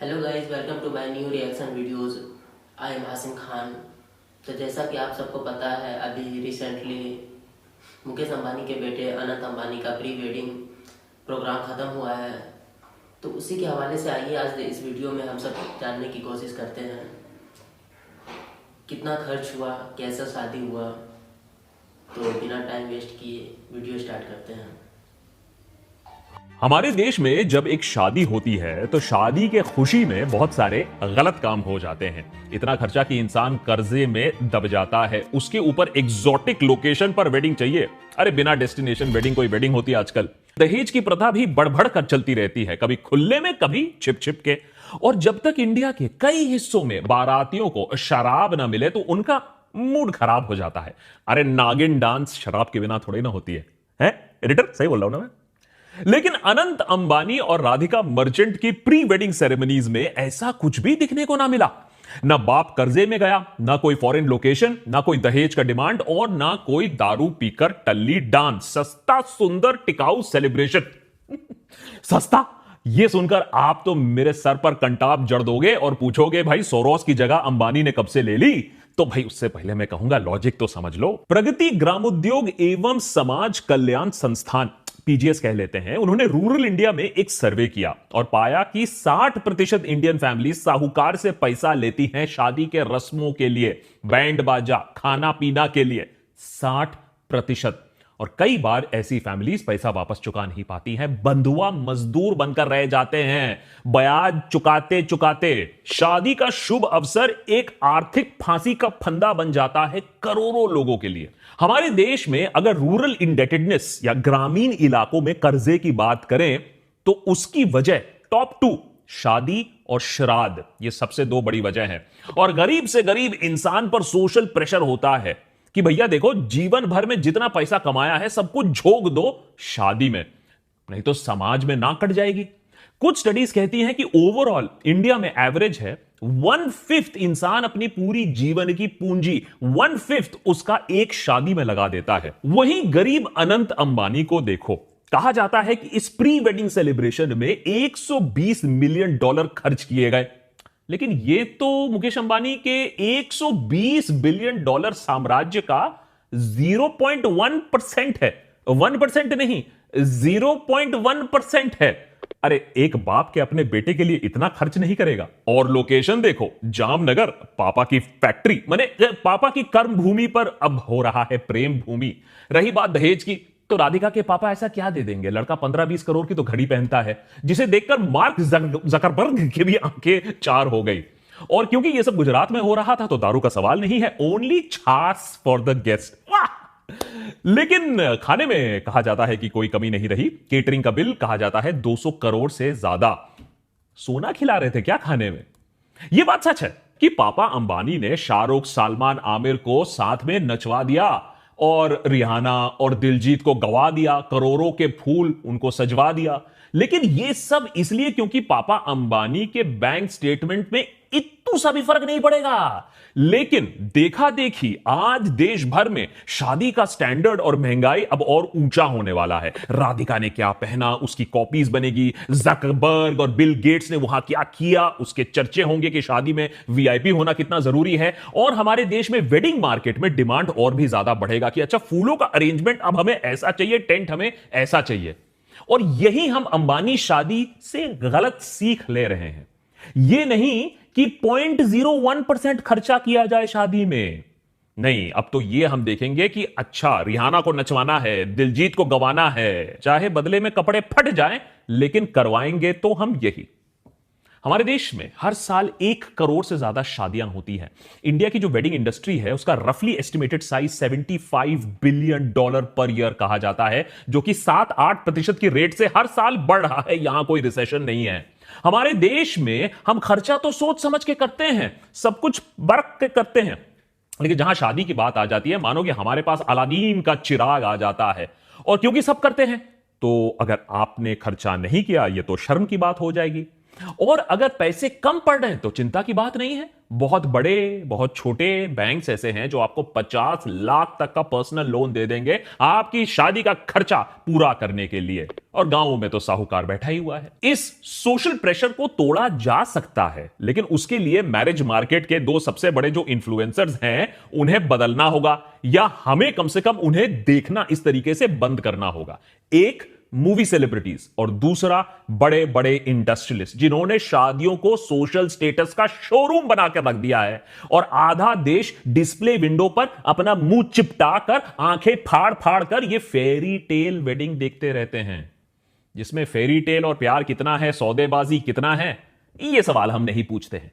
Hello guys, welcome to my new reaction videos. I am Hashim Khan. तो जैसा कि आप सबको पता है, अभी रिसेंटली मुकेश अंबानी के बेटे अनंत अंबानी का प्री वेडिंग प्रोग्राम ख़त्म हुआ है। तो उसी के हवाले से आइए आज इस वीडियो में हम सब जानने की कोशिश करते हैं कितना खर्च हुआ, कैसा शादी हुआ। तो बिना टाइम वेस्ट किए वीडियो स्टार्ट करते हैं। हमारे देश में जब एक शादी होती है तो शादी के खुशी में बहुत सारे गलत काम हो जाते हैं। इतना खर्चा कि इंसान कर्जे में दब जाता है। उसके ऊपर एग्जॉटिक लोकेशन पर वेडिंग चाहिए। अरे बिना डेस्टिनेशन वेडिंग कोई वेडिंग होती है आजकल। दहेज की प्रथा भी बढ़ कर चलती रहती है, कभी खुले में कभी छिप छिप के। और जब तक इंडिया के कई हिस्सों में बारातियों को शराब ना मिले तो उनका मूड खराब हो जाता है। अरे नागिन डांस शराब के बिना थोड़ी ना होती है? एडिटर सही बोल रहा हूं ना मैं? लेकिन अनंत अंबानी और राधिका मर्चेंट की प्री वेडिंग सेरेमनीज में ऐसा कुछ भी दिखने को ना मिला। ना बाप कर्जे में गया, ना कोई फॉरेन लोकेशन, ना कोई दहेज का डिमांड और ना कोई दारू पीकर टल्ली डांस। सस्ता सुंदर टिकाऊ सेलिब्रेशन। सस्ता, ये सुनकर आप तो मेरे सर पर कंटाप जड़ दोगे और पूछोगे भाई सोरोस की जगह अंबानी ने कब से ले ली। तो भाई उससे पहले मैं कहूंगा लॉजिक तो समझ लो। प्रगति ग्रामोद्योग एवं समाज कल्याण संस्थान, पीजीएस कह लेते हैं, उन्होंने रूरल इंडिया में एक सर्वे किया और पाया कि 60% इंडियन फैमिली साहूकार से पैसा लेती हैं शादी के रस्मों के लिए, बैंड बाजा खाना पीना के लिए। 60%। और कई बार ऐसी फैमिलीज पैसा वापस चुका नहीं पाती हैं, बंधुआ मजदूर बनकर रह जाते हैं। ब्याज चुकाते चुकाते शादी का शुभ अवसर एक आर्थिक फांसी का फंदा बन जाता है करोड़ों लोगों के लिए। हमारे देश में अगर रूरल इंडेटेडनेस या ग्रामीण इलाकों में कर्जे की बात करें तो उसकी वजह टॉप 2 शादी और श्राद्ध, ये सबसे 2 बड़ी वजह है। और गरीब से गरीब इंसान पर सोशल प्रेशर होता है कि भैया देखो, जीवन भर में जितना पैसा कमाया है सब कुछ झोंक दो शादी में, नहीं तो समाज में नाक कट जाएगी। कुछ स्टडीज कहती हैं कि ओवरऑल इंडिया में एवरेज है 1/5 इंसान अपनी पूरी जीवन की पूंजी 1/5 उसका एक शादी में लगा देता है। वहीं गरीब अनंत अंबानी को देखो, कहा जाता है कि इस प्री वेडिंग सेलिब्रेशन में $120 मिलियन खर्च किए गए। लेकिन ये तो मुकेश अंबानी के $120 बिलियन साम्राज्य का 0.1% है। 1% नहीं, 0.1% है। अरे एक बाप के अपने बेटे के लिए इतना खर्च नहीं करेगा। और लोकेशन देखो, जामनगर, पापा की फैक्ट्री, माने पापा की कर्म भूमि पर अब हो रहा है प्रेम भूमि। रही बात दहेज की, तो राधिका के पापा ऐसा क्या दे देंगे? लड़का 15-20 करोड़ की तो घड़ी पहनता है, जिसे देखकर मार्क जकरबर्ग की भी आंखें 4 हो गई। और क्योंकि यह सब गुजरात में हो रहा था तो दारू का सवाल नहीं है, ओनली छाछ फॉर द गेस्ट। लेकिन खाने में कहा जाता है कि कोई कमी नहीं रही। केटरिंग का बिल कहा जाता है 200 करोड़ से ज्यादा। सोना खिला रहे थे क्या खाने में? यह बात सच है कि पापा अंबानी ने शाहरुख, सलमान, आमिर को साथ में नचवा दिया और रिहाना और दिलजीत को गवा दिया, करोड़ों के फूल उनको सजवा दिया। लेकिन यह सब इसलिए क्योंकि पापा अंबानी के बैंक स्टेटमेंट में इतना सा भी फर्क नहीं पड़ेगा। लेकिन देखा देखी आज देश भर में शादी का स्टैंडर्ड और महंगाई अब और ऊंचा होने वाला है। राधिका ने क्या पहना उसकी कॉपीज बनेगी, जकरबर्ग और बिल गेट्स ने वहां क्या किया उसके चर्चे होंगे कि शादी में वीआईपी होना कितना जरूरी है। और हमारे देश में वेडिंग मार्केट में डिमांड और भी ज्यादा बढ़ेगा कि अच्छा फूलों का अरेंजमेंट अब हमें ऐसा चाहिए, टेंट हमें ऐसा चाहिए। और यही हम अंबानी शादी से गलत सीख ले रहे हैं। यह नहीं कि 0.01% खर्चा किया जाए शादी में, नहीं। अब तो यह हम देखेंगे कि अच्छा रिहाना को नचवाना है, दिलजीत को गवाना है, चाहे बदले में कपड़े फट जाएं, लेकिन करवाएंगे तो हम यही। हमारे देश में हर साल 1 करोड़ से ज्यादा शादियां होती हैं। इंडिया की जो वेडिंग इंडस्ट्री है उसका रफली estimated size $75 billion per year कहा जाता है, जो कि 7-8% की रेट से हर साल बढ़ रहा है। यहां कोई रिसेशन नहीं है। हमारे देश में हम खर्चा तो सोच समझ के करते हैं, सब कुछ बरक के करते हैं, लेकिन जहां शादी की बात आ जाती है, मानो कि हमारे पास अलादीन का चिराग आ जाता है। और क्योंकि सब करते हैं तो अगर आपने खर्चा नहीं किया, यह तो शर्म की बात हो जाएगी। और अगर पैसे कम पड़ रहे हैं तो चिंता की बात नहीं है, बहुत बड़े बहुत छोटे बैंक्स ऐसे हैं जो आपको 50 लाख तक का पर्सनल लोन दे देंगे आपकी शादी का खर्चा पूरा करने के लिए। और गांवों में तो साहूकार बैठा ही हुआ है। इस सोशल प्रेशर को तोड़ा जा सकता है, लेकिन उसके लिए मैरिज मार्केट के दो सबसे बड़े जो इन्फ्लुएंसर्स हैं उन्हें बदलना होगा, या हमें कम से कम उन्हें देखना इस तरीके से बंद करना होगा। एक मूवी सेलिब्रिटीज और दूसरा बड़े बड़े इंडस्ट्रियलिस्ट जिन्होंने शादियों को सोशल स्टेटस का शोरूम बनाकर रख दिया है, और आधा देश डिस्प्ले विंडो पर अपना मुंह चिपटा कर आंखें फाड़ फाड़ कर ये फेरी टेल वेडिंग देखते रहते हैं, जिसमें फेरी टेल और प्यार कितना है, सौदेबाजी कितना है, ये सवाल हम नहीं पूछते हैं।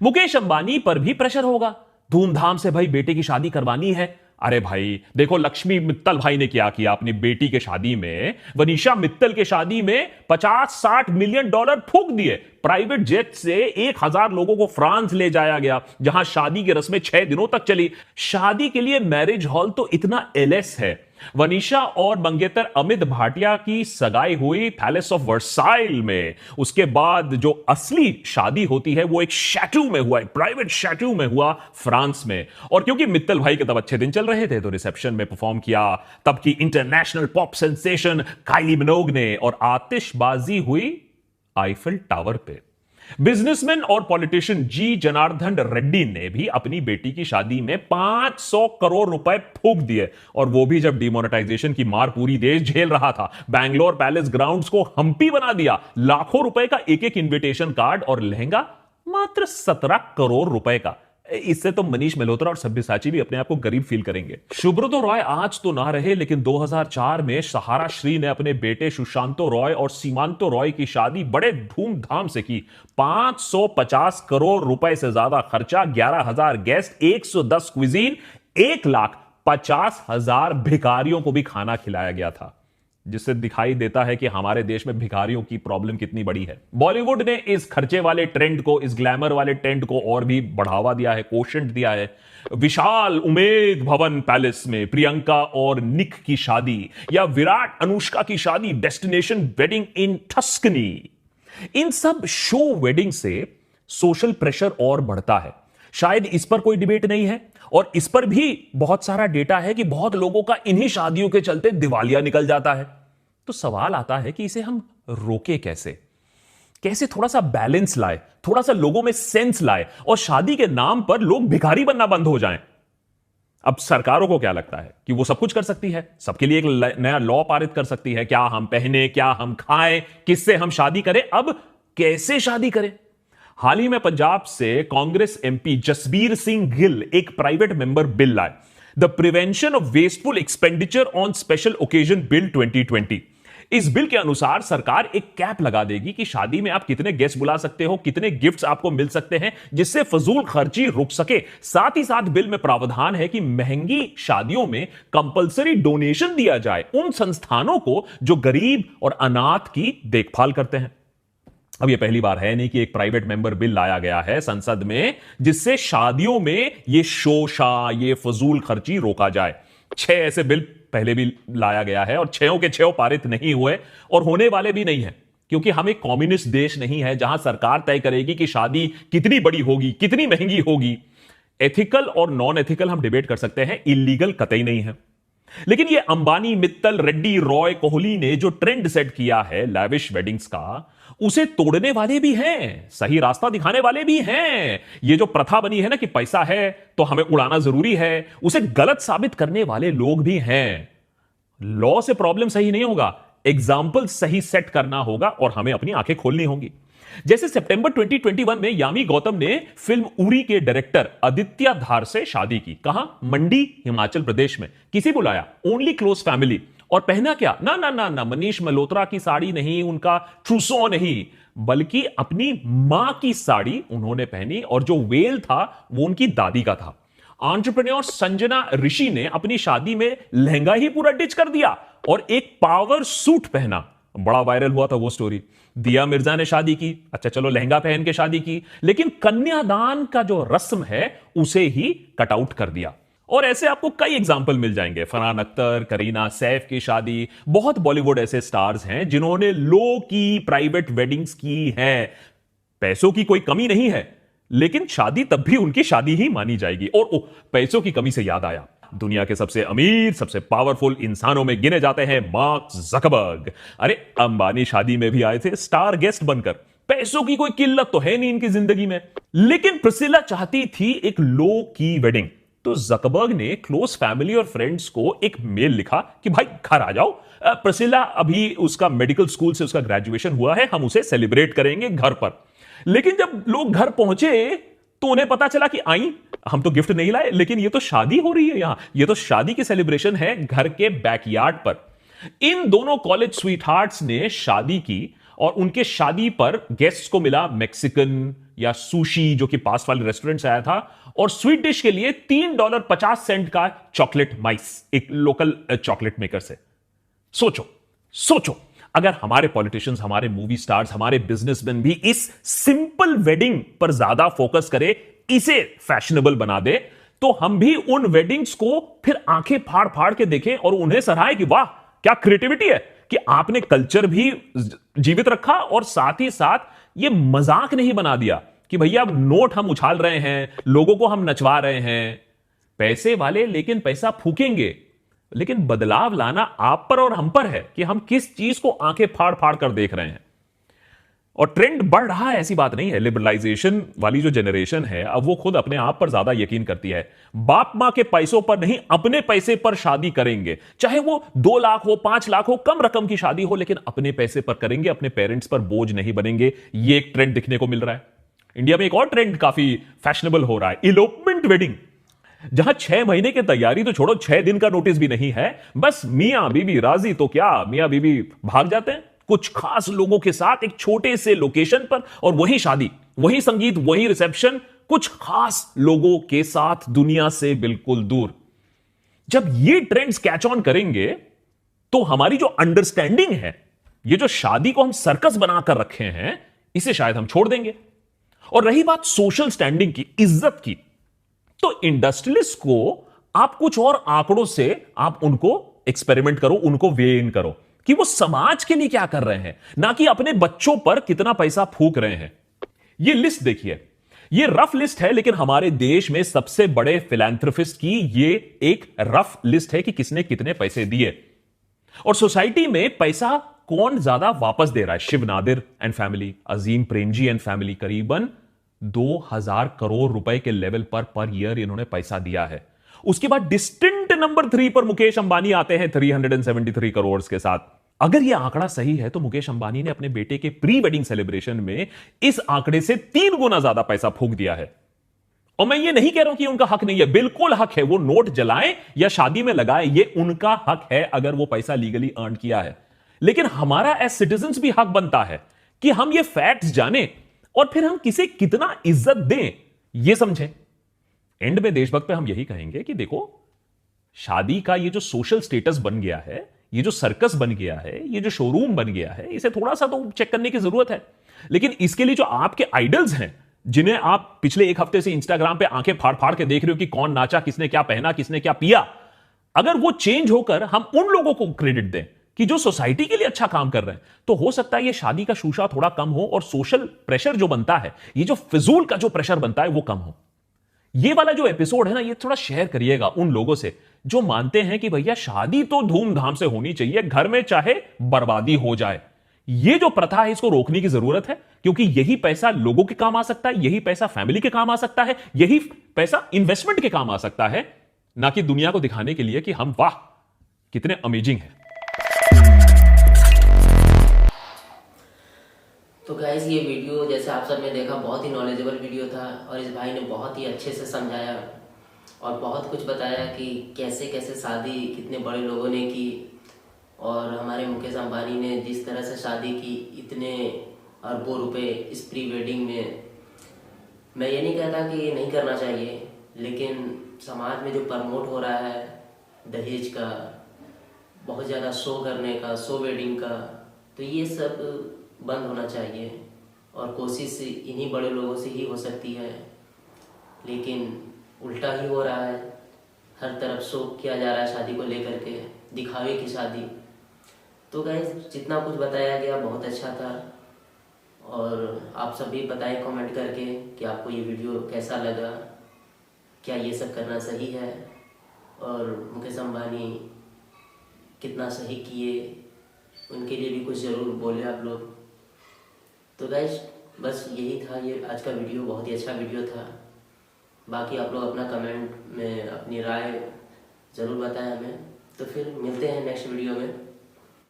मुकेश अंबानी पर भी प्रेशर होगा, धूमधाम से भाई बेटे की शादी करवानी है। अरे भाई देखो, लक्ष्मी मित्तल भाई ने क्या किया अपनी बेटी के शादी में, वनीशा मित्तल के शादी में 50-60 मिलियन डॉलर फूंक दिए। प्राइवेट जेट से 1000 लोगों को फ्रांस ले जाया गया, जहां शादी की रस्में 6 दिनों तक चली। शादी के लिए मैरिज हॉल तो इतना एलएस है। वनीशा और मंगेतर अमित भाटिया की सगाई हुई पैलेस ऑफ वर्साइल में, उसके बाद जो असली शादी होती है वो एक शैटू में हुआ, एक प्राइवेट शैटू में हुआ फ्रांस में। और क्योंकि मित्तल भाई के तब अच्छे दिन चल रहे थे तो रिसेप्शन में परफॉर्म किया तब की इंटरनेशनल पॉप सेंसेशन काइली मिनोग ने, और आतिशबाजी हुई आईफिल टावर पे। बिजनेसमैन और पॉलिटिशियन जी जनार्दन रेड्डी ने भी अपनी बेटी की शादी में 500 करोड़ रुपए फूंक दिए, और वो भी जब डिमोनेटाइजेशन की मार पूरी देश झेल रहा था। बैंगलोर पैलेस ग्राउंड्स को हम्पी बना दिया, लाखों रुपए का एक एक इन्विटेशन कार्ड, और लहंगा मात्र 17 करोड़ रुपए का। इससे तो मनीष मल्होत्रा और सब्यसाची भी अपने आप को गरीब फील करेंगे। सुब्रतो रॉय आज तो ना रहे, लेकिन 2004 में सहारा श्री ने अपने बेटे सुशांतो रॉय और सीमांतो रॉय की शादी बड़े धूमधाम से की। 550 करोड़ रुपए से ज्यादा खर्चा, 11,000 गेस्ट, 110 क्विजीन, 1,50,000 भिखारियों को भी खाना खिलाया गया था, जिससे दिखाई देता है कि हमारे देश में भिखारियों की प्रॉब्लम कितनी बड़ी है। बॉलीवुड ने इस खर्चे वाले ट्रेंड को, इस ग्लैमर वाले ट्रेंड को और भी बढ़ावा दिया है, कोशेंट दिया है। विशाल उमेद भवन पैलेस में प्रियंका और निक की शादी, या विराट अनुष्का की शादी डेस्टिनेशन वेडिंग इन टस्कनी, इन सब शो वेडिंग से सोशल प्रेशर और बढ़ता है। शायद इस पर कोई डिबेट नहीं है, और इस पर भी बहुत सारा डेटा है कि बहुत लोगों का इन्हीं शादियों के चलते दिवालिया निकल जाता है। तो सवाल आता है कि इसे हम रोके कैसे, कैसे थोड़ा सा बैलेंस लाए, थोड़ा सा लोगों में सेंस लाए, और शादी के नाम पर लोग भिखारी बनना बंद हो जाएं। अब सरकारों को क्या लगता है कि वो सब कुछ कर सकती है, सबके लिए एक नया लॉ पारित कर सकती है, क्या हम पहने, क्या हम खाएं, किससे हम शादी करें, अब कैसे शादी करें। हाल ही में पंजाब से कांग्रेस एमपी जसबीर सिंह गिल एक प्राइवेट मेंबर बिल लाए, the prevention of wasteful expenditure on special occasion bill 2020। इस बिल के अनुसार सरकार एक कैप लगा देगी कि शादी में आप कितने गेस्ट बुला सकते हो, कितने गिफ्ट्स आपको मिल सकते हैं, जिससे फजूल खर्ची रुक सके। साथ ही साथ बिल में प्रावधान है कि महंगी शादियों में कंपलसरी डोनेशन दिया जाए उन संस्थानों को जो गरीब और अनाथ की देखभाल करते हैं। अब यह पहली बार है नहीं कि एक प्राइवेट मेंबर बिल लाया गया है संसद में जिससे शादियों में यह शोशा, ये फजूल खर्ची रोका जाए। 6 ऐसे बिल पहले भी लाया गया है, और 6 के 6 पारित नहीं हुए, और होने वाले भी नहीं है, क्योंकि हम एक कम्युनिस्ट देश नहीं है जहां सरकार तय करेगी कि शादी कितनी बड़ी होगी, कितनी महंगी होगी। एथिकल और नॉन एथिकल हम डिबेट कर सकते हैं, इलीगल कतई नहीं है। लेकिन ये अंबानी, मित्तल, रेड्डी, रॉय, कोहली ने जो ट्रेंड सेट किया है लैविश वेडिंग्स का, उसे तोड़ने वाले भी हैं, सही रास्ता दिखाने वाले भी हैं। ये जो प्रथा बनी है ना कि पैसा है तो हमें उड़ाना जरूरी है, उसे गलत साबित करने वाले लोग भी हैं। लॉ से प्रॉब्लम सही नहीं होगा, एग्जाम्पल सही सेट करना होगा, और हमें अपनी आंखें खोलनी होंगी। जैसे सितंबर 2021 में यामी गौतम ने फिल्म उरी के डायरेक्टर आदित्य धार से शादी की। कहां? मंडी, हिमाचल प्रदेश में। किसी बुलाया? Only close family. और पहना क्या? ना ना ना ना, मनीष मल्होत्रा की साड़ी नहीं, उनका ट्रूसो नहीं, बल्कि अपनी मां की साड़ी उन्होंने पहनी, और जो वेल था वो उनकी दादी का था। एंटरप्रेन्योर संजना ऋषि ने अपनी शादी में लहंगा ही पूरा डिच कर दिया और एक पावर सूट पहना। बड़ा वायरल हुआ था वो स्टोरी। दिया मिर्जा ने शादी की, अच्छा चलो लहंगा पहन के शादी की, लेकिन कन्यादान का जो रस्म है उसे ही कट आउट कर दिया। और ऐसे आपको कई एग्जाम्पल मिल जाएंगे। फरहान अख्तर, करीना सैफ की शादी, बहुत बॉलीवुड ऐसे स्टार्स हैं जिन्होंने लो की प्राइवेट वेडिंग्स की हैं। पैसों की कोई कमी नहीं है, लेकिन शादी तब भी उनकी शादी ही मानी जाएगी। और पैसों की कमी से याद आया, दुनिया के सबसे अमीर सबसे पावरफुल इंसानों में गिने जाते हैं मार्क जकरबर्ग। अरे अंबानी शादी में भी आए थे स्टार गेस्ट बनकर। पैसों की कोई किल्लत तो है नहीं इनकी जिंदगी में, लेकिन प्रिसिला चाहती थी एक लो की वेडिंग। तो जकरबर्ग ने क्लोज फैमिली और फ्रेंड्स को एक मेल लिखा कि भाई घर आ जाओ, प्रिसिला अभी उसका मेडिकल स्कूल से उसका ग्रेजुएशन हुआ है, हम उसे सेलिब्रेट करेंगे घर पर। लेकिन जब लोग घर पहुंचे तो उन्हें पता चला कि आई, हम तो गिफ्ट नहीं लाए, लेकिन ये तो शादी हो रही है यहां, ये तो शादी की सेलिब्रेशन है घर के बैकयार्ड पर। इन दोनों कॉलेज स्वीटहार्ट्स ने शादी की और उनके शादी पर गेस्ट्स को मिला मैक्सिकन या सुशी, जो कि पास वाले रेस्टोरेंट से आया था, और स्वीट डिश के लिए $3.50 का चॉकलेट माइस, एक लोकल चॉकलेट मेकर से। सोचो सोचो, अगर हमारे पॉलिटिशियंस, हमारे मूवी स्टार्स, हमारे बिजनेसमैन भी इस सिंपल वेडिंग पर ज्यादा फोकस करें, इसे फैशनेबल बना दे, तो हम भी उन वेडिंग्स को फिर आंखें फाड़ फाड़ के देखें और उन्हें सराहें कि वाह क्या क्रिएटिविटी है कि आपने कल्चर भी जीवित रखा और साथ ही साथ ये मजाक नहीं बना दिया कि भैया अब नोट हम उछाल रहे हैं, लोगों को हम नचवा रहे हैं। पैसे वाले लेकिन पैसा फूकेंगे, लेकिन बदलाव लाना आप पर और हम पर है कि हम किस चीज को आंखें फाड़ फाड़ कर देख रहे हैं। और ट्रेंड बढ़ रहा है, ऐसी बात नहीं है। लिबरलाइजेशन वाली जो जनरेशन है, अब वो खुद अपने आप पर ज्यादा यकीन करती है। बाप मां के पैसों पर नहीं, अपने पैसे पर शादी करेंगे, चाहे वो 2 लाख हो, 5 लाख हो, कम रकम की शादी हो, लेकिन अपने पैसे पर करेंगे, अपने पेरेंट्स पर बोझ नहीं बनेंगे। ये एक ट्रेंड दिखने को मिल रहा है। इंडिया में एक और ट्रेंड काफी फैशनेबल हो रहा है, इलोपमेंट वेडिंग, जहां 6 महीने की तैयारी तो छोड़ो, 6 दिन का नोटिस भी नहीं है, बस मियां बीबी राजी तो क्या, मियां बीबी भाग जाते हैं कुछ खास लोगों के साथ एक छोटे से लोकेशन पर, और वही शादी, वही संगीत, वही रिसेप्शन, कुछ खास लोगों के साथ, दुनिया से बिल्कुल दूर। जब ये ट्रेंड्स कैच ऑन करेंगे तो हमारी जो अंडरस्टैंडिंग है, ये जो शादी को हम सर्कस बनाकर रखे हैं, इसे शायद हम छोड़ देंगे। और रही बात सोशल स्टैंडिंग की, इज्जत की, तो इंडस्ट्रियलिस्ट को आप कुछ और आंकड़ों से आप उनको एक्सपेरिमेंट करो, उनको वे इन करो कि वो समाज के लिए क्या कर रहे हैं, ना कि अपने बच्चों पर कितना पैसा फूक रहे हैं। ये लिस्ट देखिए, ये रफ लिस्ट है, लेकिन हमारे देश में सबसे बड़े फिलैंथ्रोपिस्ट की ये एक रफ लिस्ट है कि किसने कितने पैसे दिए। और सोसाइटी में पैसा कौन ज्यादा वापस दे रहा है? Shiv Nadar and family, Azim Premji and family, करीबन 2000 करोड़ रुपए के लेवल पर ईयर इन्होंने पैसा दिया है। उसके बाद डिस्टेंट नंबर 3 पर मुकेश अंबानी आते हैं 373 करोड़ के साथ। अगर यह आंकड़ा सही है तो मुकेश अंबानी ने अपने बेटे के प्री वेडिंग सेलिब्रेशन में इस आंकड़े से 3 गुना ज्यादा पैसा फूंक दिया है। और मैं ये नहीं कह रहा हूं कि उनका हक नहीं है, बिल्कुल हक है, वो नोट जलाएं या शादी में लगाएं, ये उनका हक है अगर वो पैसा लीगली अर्न किया है। लेकिन हमारा एज सिटीजन्स भी हक बनता है कि हम ये फैक्ट्स जानें और फिर हम किसे कितना इज्जत दें, ये समझें। एंड में देशभक्त पे हम यही कहेंगे कि देखो, शादी का ये जो सोशल स्टेटस बन गया है, ये जो सर्कस बन गया है, ये जो शोरूम बन गया है, इसे थोड़ा सा तो चेक करने की जरूरत है। लेकिन इसके लिए जो आपके आइडल्स हैं, जिन्हें आप पिछले 1 हफ्ते से इंस्टाग्राम पे आंखें फाड़ फाड़ के देख रहे हो कि कौन नाचा, किसने क्या पहना, किसने क्या पिया, अगर वो चेंज होकर हम उन लोगों को क्रेडिट दें कि जो सोसाइटी के लिए अच्छा काम कर रहे हैं, तो हो सकता है ये शादी का शूशा थोड़ा कम हो और सोशल प्रेशर जो बनता है, ये जो फिजूल का जो प्रेशर बनता है, वो कम हो। ये वाला जो एपिसोड है ना, ये थोड़ा शेयर करिएगा उन लोगों से जो मानते हैं कि भैया शादी तो धूमधाम से होनी चाहिए, घर में चाहे बर्बादी हो जाए। ये जो प्रथा है, इसको रोकने की जरूरत है, क्योंकि यही पैसा लोगों के काम आ सकता है, यही पैसा फैमिली के काम आ सकता है, यही पैसा इन्वेस्टमेंट के काम आ सकता है, ना कि दुनिया को दिखाने के लिए कि हम वाह कितने अमेजिंग हैं। तो गाइस, ये वीडियो जैसे आप सब ने देखा बहुत ही नॉलेजेबल वीडियो था और इस भाई ने बहुत ही अच्छे से समझाया और बहुत कुछ बताया कि कैसे कैसे शादी कितने बड़े लोगों ने की और हमारे मुकेश अंबानी ने जिस तरह से शादी की, इतने अरबों रुपए इस प्री वेडिंग में। मैं ये नहीं कहता कि ये नहीं करना चाहिए, लेकिन समाज में जो प्रमोट हो रहा है दहेज का, बहुत ज़्यादा शो करने का, शो वेडिंग का, तो ये सब बंद होना चाहिए और कोशिश इन्हीं बड़े लोगों से ही हो सकती है। लेकिन उल्टा ही हो रहा है, हर तरफ शो किया जा रहा है शादी को लेकर के, दिखावे की शादी। तो गाइस, जितना कुछ बताया गया बहुत अच्छा था और आप सभी बताएं कमेंट करके कि आपको ये वीडियो कैसा लगा, क्या ये सब करना सही है और मुकेश अंबानी कितना सही किए, उनके लिए भी कुछ ज़रूर बोले आप लोग। तो गाइस बस यही था ये आज का वीडियो, बहुत ही अच्छा वीडियो था। बाकी आप लोग अपना कमेंट में अपनी राय ज़रूर बताएं हमें। तो फिर मिलते हैं नेक्स्ट वीडियो में।